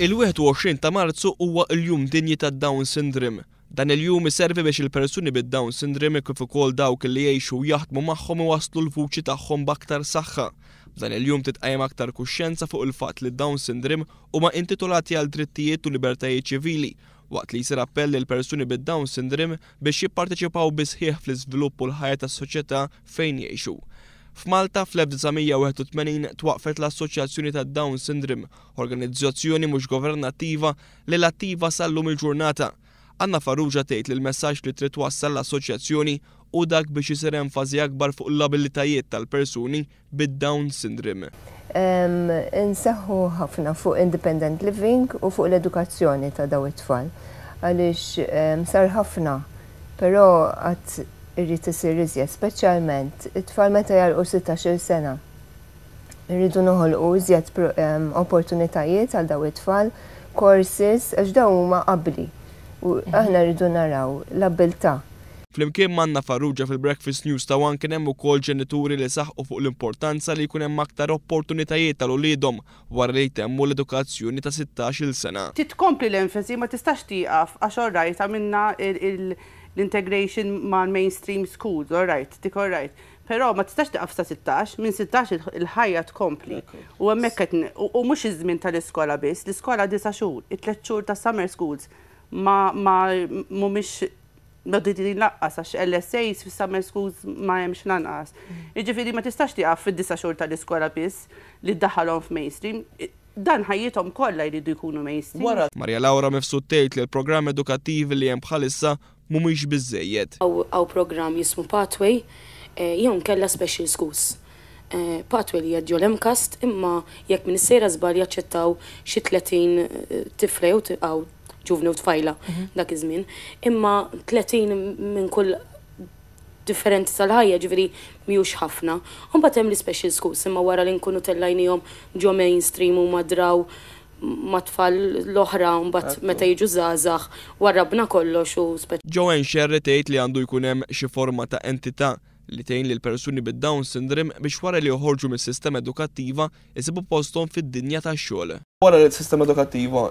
Il-21 ta' Marzu huwa l-Jum Dinji tad-Down Syndrome. Dan il-jum iservi biex il-persuni bid-Down Syndrome kif ukoll dawk li jgħixu u jaħdmu magħhom iwasslu l-vuċi tagħhom b'aktar saħħa. F'dan il-jum titqajjem aktar kuxjenza fuq il-fatt li d-Down Syndrome huma intitolati għal drittijiet u libertajiet ċivili, waqt li jsir appell lil persuni bid-Down Syndrome biex jipparteċipaw bisħieħ fl-iżvilupp u l-ħajja tas-soċjetà fejn jgħixu. F'Malta fl-1981 twaqfet l-Assoċjazzjoni tad-Down Syndrome, organizzazzjoni mhux governattiva li l-attiva sal-lum il-ġurnata. Anna Farrugia tgħid li l-messaġġ li trid twassal l-assoċjazzjoni u dak biex isir enfasi akbar fuq l-abilitajiet tal-persuni bid-Down Syndrome. Inseħħu ħafna fuq independent living u fuq l-edukazzjoni ta' daw it-tfal. Għaliex sar ħafna, però qatt irrid isir iżjed, speċjalment it-tfal meta jalqu 16-il sena. Irridu noħolqu iżjed opportunitajiet għal daw it-tfal, courses, għax dawn huma qabbli. U aħna rridu naraw l-abilità. Flimkien ma' Anna Farrugia fil-Breakfast News ta' One kien hemm ukoll ġenituri li saħħu fuq l-importanza li jkun hemm aktar opportunitajiet tal uliedhom wara li jtemmu l-edukazzjoni ta' 16-il sena. Titkompli l-enfasi ma tistax tieqaf għax orrajt għamilna l-integration ma' mainstream schools, orrajt, dik orrajt. Però ma tistax tieqaf sa' 16, minn 16 il-ħajja tkompli. U hemmhekk u mhux iż-żmien tal-iskola biss, l-iskola 9 xhur, it-3 xhur ta' summer schools ma mhumiex Nodidin laqqas, għax LSAs fi summer schools ma jemx lanqas. Iġifiri ma tistax tiqaf fid-9 xhur tal-iskola biss li ddaħħalhom f'mainstream, dan ħajjithom kollha jridu jkunu mainstream. Marja Laura mifsud tgħid li l-programm edukattivi li hemm bħalissa mhumiex biżżejjed. Aw programm jismu Pathway, jew nkella Special Schools. Pathway li jgħadġu l-Emcast, imma jekk minn is-sejra żball jaċċettaw xi 30 tifla jew ġuvni u tfajla dak iż-żmien, imma 30 minn kull differenti tal-ħajja ġifieri mhijiex ħafna. U mbagħad hemm l-special schools imma wara li nkunu tellajnihom ġo mainstream u madraw ma' tfal l-oħra u mbagħad meta jiġu żgħażagħ warrabna kollox u Joanne Sherry tgħid li għandu jkun hemm xi forma ta' entità li tgħin lil persuni bid-Down Syndrome biex wara li joħorġu mis-sistema edukattiva jisibu posthom fid-dinja tax-xogħol. Wara li s-sistema edukattiva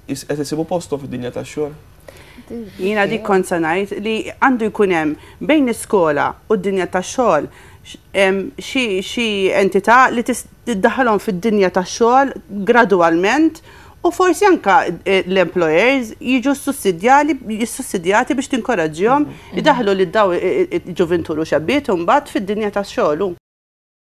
qed isibu posthom fid-dinja tax-xogħol? Jiena dik kont se ngħid li għandu jkun hemm bejn l-iskola u d-dinja tax-xogħol xi entità li tiddaħħalhom fid-dinja tax-xogħol gradwalment u forsi anke l-employers jiġu sussidjati biex tinkoraġġihom idaħħlu lil daw il-ġuventur u xabbiet u mbagħad fid-dinja tax-xogħol.